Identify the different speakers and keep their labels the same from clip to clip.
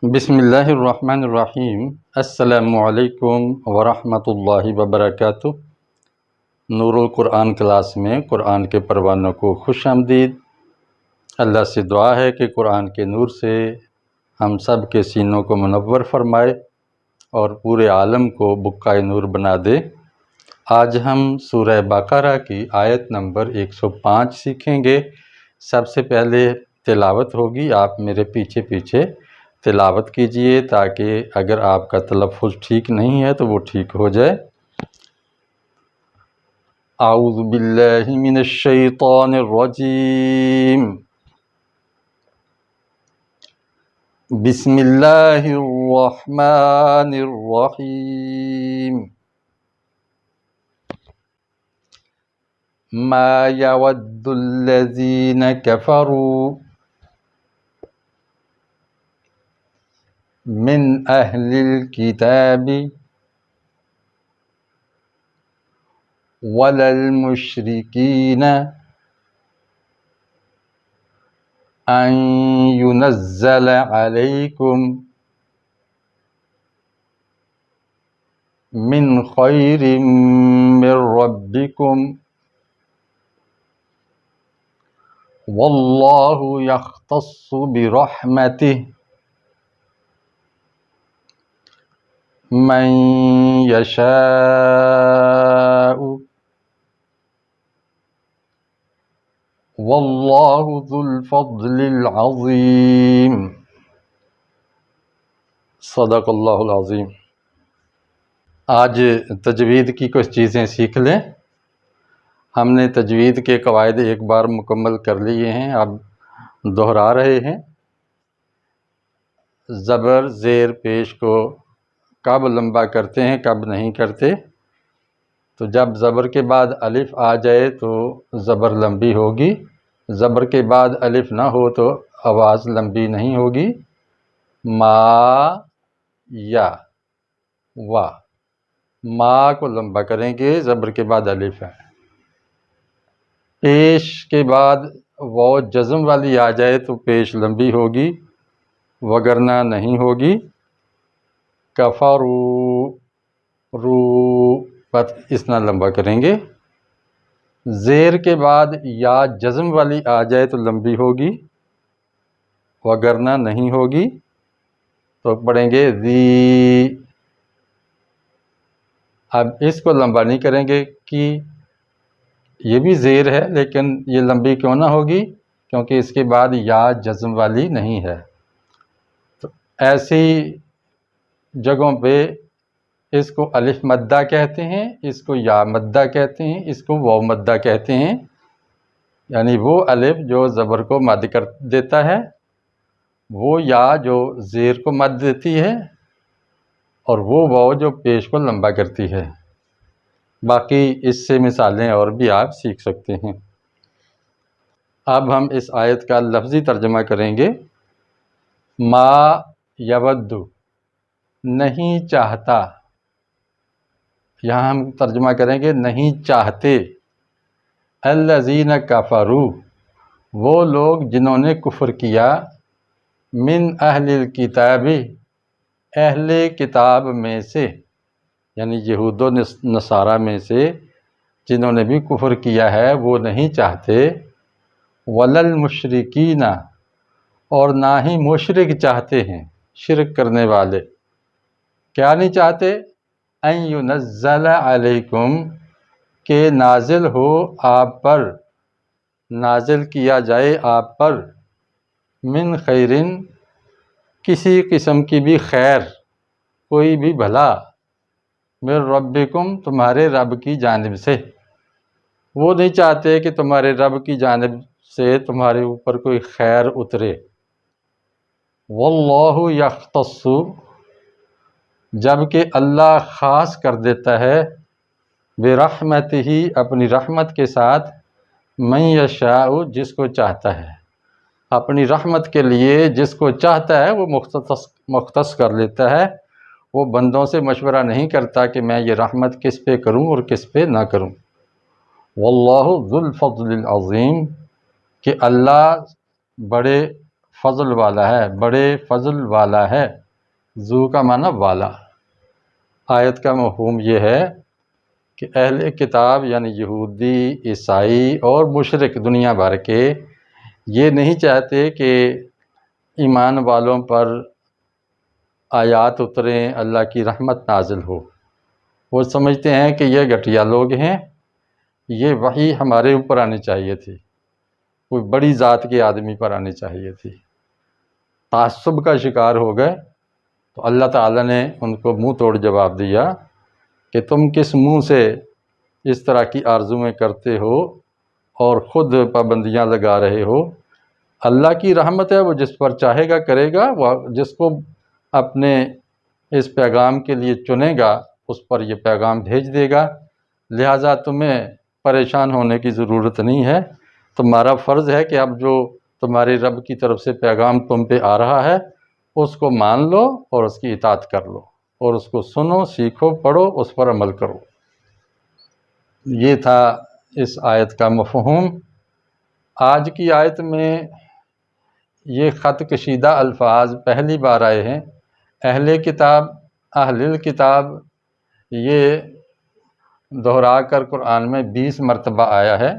Speaker 1: بسم اللہ الرحمن الرحیم۔ السلام علیکم ورحمۃ اللہ وبرکاتہ۔ نور القرآن کلاس میں قرآن کے پروانوں کو خوش آمدید۔ اللہ سے دعا ہے کہ قرآن کے نور سے ہم سب کے سینوں کو منور فرمائے اور پورے عالم کو بقعۂ نور بنا دے۔ آج ہم سورہ بقرہ کی آیت نمبر 105 سیکھیں گے۔ سب سے پہلے تلاوت ہوگی، آپ میرے پیچھے پیچھے تلاوت کیجئے تاکہ اگر آپ کا تلفظ ٹھیک نہیں ہے تو وہ ٹھیک ہو جائے۔ اعوذ باللہ من الشیطان الرجیم، بسم اللہ الرحمن الرحیم۔ ما يود الذین کفروا من اہل الکتاب ولا المشرکین ان ينزل علیکم من خیر من ربکم واللہ یختص برحمتہ من یشاء واللہ ذو الفضل العظیم۔ صدق اللہ العظیم۔ آج تجوید کی کچھ چیزیں سیکھ لیں۔ ہم نے تجوید کے قواعد ایک بار مکمل کر لیے ہیں، اب دہرا رہے ہیں۔ زبر زیر پیش کو کب لمبا کرتے ہیں کب نہیں کرتے، تو جب زبر کے بعد الف آ جائے تو زبر لمبی ہوگی، زبر کے بعد الف نہ ہو تو آواز لمبی نہیں ہوگی۔ ما یا وا، ما کو لمبا کریں گے، زبر کے بعد الف ہے۔ پیش کے بعد واو جزم والی آ جائے تو پیش لمبی ہوگی وگرنہ نہیں ہوگی۔ کفروا، رو پر اتنا لمبا کریں گے۔ زیر کے بعد یا جزم والی آ جائے تو لمبی ہوگی وگرنہ نہیں ہوگی، تو پڑھیں گے ذی۔ اب اس کو لمبا نہیں کریں گے کہ یہ بھی زیر ہے لیکن یہ لمبی کیوں نہ ہوگی، کیونکہ اس کے بعد یا جزم والی نہیں ہے۔ تو ایسی جگہوں پہ اس کو الف مدہ کہتے ہیں، اس کو یا مدہ کہتے ہیں، اس کو واو مدہ کہتے ہیں، یعنی وہ الف جو زبر کو مد کر دیتا ہے، وہ یا جو زیر کو مد دیتی ہے، اور وہ واو جو پیش کو لمبا کرتی ہے۔ باقی اس سے مثالیں اور بھی آپ سیکھ سکتے ہیں۔ اب ہم اس آیت کا لفظی ترجمہ کریں گے۔ ما یود، نہیں چاہتا، یہاں ہم ترجمہ کریں گے نہیں چاہتے۔ الذین کفروا، وہ لوگ جنہوں نے کفر کیا، من اہل الکتاب، اہل کتاب میں سے، یعنی یہود و نصارہ میں سے جنہوں نے بھی کفر کیا ہے وہ نہیں چاہتے۔ ولا المشرکین، اور نہ ہی مشرک چاہتے ہیں، شرک کرنے والے کیا نہیں چاہتے؟ ان ینزل علیکم، کہ نازل ہو آپ پر، نازل کیا جائے آپ پر، من خیرن، کسی قسم کی بھی خیر، کوئی بھی بھلا، من ربکم، تمہارے رب کی جانب سے۔ وہ نہیں چاہتے کہ تمہارے رب کی جانب سے تمہارے اوپر کوئی خیر اترے۔ واللہ یختص، جبکہ اللہ خاص کر دیتا ہے، برحمتہ، اپنی رحمت کے ساتھ، من یشاء، جس کو چاہتا ہے، اپنی رحمت کے لیے جس کو چاہتا ہے وہ مختص کر لیتا ہے۔ وہ بندوں سے مشورہ نہیں کرتا کہ میں یہ رحمت کس پہ کروں اور کس پہ نہ کروں۔ واللہ ذو الفضل العظیم، کہ اللہ بڑے فضل والا ہے، بڑے فضل والا ہے۔ ذو کا معنی والا۔ آیت کا مفہوم یہ ہے کہ اہل کتاب یعنی یہودی، عیسائی اور مشرک دنیا بھر کے یہ نہیں چاہتے کہ ایمان والوں پر آیات اتریں، اللہ کی رحمت نازل ہو۔ وہ سمجھتے ہیں کہ یہ گھٹیا لوگ ہیں، یہ وحی ہمارے اوپر آنی چاہیے تھی، کوئی بڑی ذات کے آدمی پر آنی چاہیے تھی۔ تعصب کا شکار ہو گئے تو اللہ تعالیٰ نے ان کو منہ توڑ جواب دیا کہ تم کس منہ سے اس طرح کی آرزویں کرتے ہو اور خود پابندیاں لگا رہے ہو۔ اللہ کی رحمت ہے، وہ جس پر چاہے گا کرے گا، وہ جس کو اپنے اس پیغام کے لیے چنے گا اس پر یہ پیغام بھیج دے گا، لہٰذا تمہیں پریشان ہونے کی ضرورت نہیں ہے۔ تمہارا فرض ہے کہ اب جو تمہارے رب کی طرف سے پیغام تم پہ آ رہا ہے اس کو مان لو اور اس کی اطاعت کر لو، اور اس کو سنو، سیکھو، پڑھو، اس پر عمل کرو۔ یہ تھا اس آیت کا مفہوم۔ آج کی آیت میں یہ خط کشیدہ الفاظ پہلی بار آئے ہیں۔ اہل کتاب، اہل الکتاب، یہ دہرا کر قرآن میں 20 مرتبہ آیا ہے۔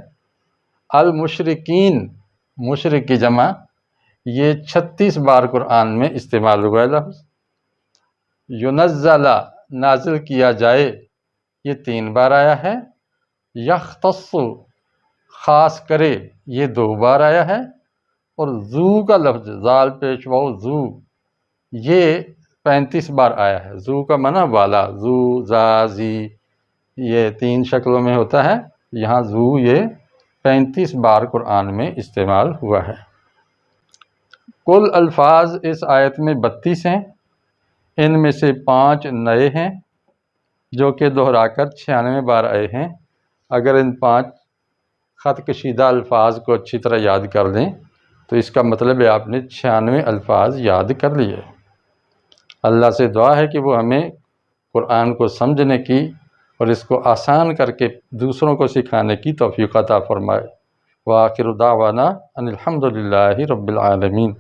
Speaker 1: المشرکین، مشرک کی جمع، یہ 36 بار قرآن میں استعمال ہوا ہے لفظ۔ ینزل، نازل کیا جائے، یہ 3 بار آیا ہے۔ یختص، خاص کرے، یہ 2 بار آیا ہے۔ اور ذو کا لفظ، زال پیش واو ذو، یہ 35 بار آیا ہے۔ ذو کا معنی والا، ذو، ذا، ذی، یہ 3 شکلوں میں ہوتا ہے، یہاں ذو یہ 35 بار قرآن میں استعمال ہوا ہے۔ کل الفاظ اس آیت میں 32 ہیں، ان میں سے 5 نئے ہیں جو کہ دہرا کر 96 بار آئے ہیں۔ اگر ان 5 خط کشیدہ الفاظ کو اچھی طرح یاد کر لیں تو اس کا مطلب ہے آپ نے 96 الفاظ یاد کر لیے۔ اللہ سے دعا ہے کہ وہ ہمیں قرآن کو سمجھنے کی اور اس کو آسان کر کے دوسروں کو سکھانے کی توفیق عطا فرمائے۔ وآخر دعوانا ان الحمد للہ رب العالمین۔